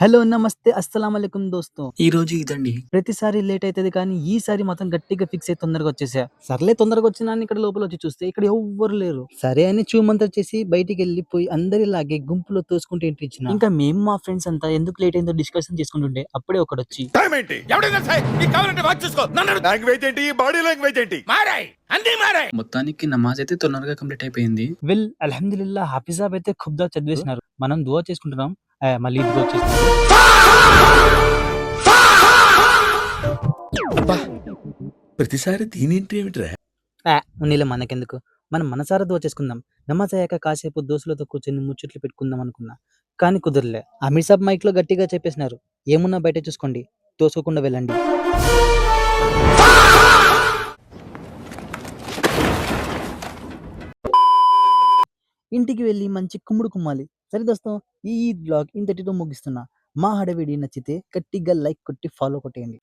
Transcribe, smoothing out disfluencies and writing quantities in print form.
Hello నమస్తే అస్సలాం అలైకుం దోస్తో. ఈ రోజు ఇదండి. ప్రతిసారి లేట్ అవుతుంది కానీ ఈసారి మాత్రం గట్టిగా ఫిక్స్ అయ్యి తొందరగా వచ్చేసా. సర్లే తొందరగా వచ్చినా అని ఇక్కడ లోపల వచ్చి చూస్తే ఇక్కడ ఎవ్వరు లేరు. సరే అని చూమంతా చేసి బయటికి వెళ్ళిపోయి అందరిలాగే గుంపులో తోసుకుంటూ ఎంట్రీ ఇచ్చిన. ఇంకా మేము మా ఫ్రెండ్స్ అంతా ఎందుకు లేట్ అయిందో డిస్కషన్ చేసుకుంటుంటే అప్పుడే ఒకడు వచ్చి మొత్తానికి నమాజ్ అయితే తొందరగా కంప్లీట్ అయిపోయింది. వెల్ అల్హమ్దులిల్లా హాఫిజ్ సాబ్ అయితే ఖుబ్దా చదివేసినారు. మనం దువా చేసుకుంటున్నాం. మళ్ళీ ఇది వచ్చేసి ప్రతిసారి దీనింటి ఏమిట్రా? ఉన్నీలే మనకెందుకు, మనం మనసారా దువా చేసుకుందాం. నమాజ్ అయ్యాక కాసేపు దోస్తులతో కూర్చొని ముచ్చట్లు పెట్టుకుందాం అనుకున్నా, కానీ కుదరలే. అమీర్ సాబ్ మైక్ లో గట్టిగా చెప్పేసినారు, ఏమున్నా బయట చూసుకోండి, తోసుకోకుండా వెళ్ళండి. ఇంటికి వెళ్ళి మంచి కుమ్ముడు కుమ్మాలి. సరే దోస్తం, ఈ బ్లాగ్ ఇంతటితో ముగిస్తున్నా. మా హడవిడి నచ్చితే గట్టిగా లైక్ కొట్టి ఫాలో కొట్టేయండి.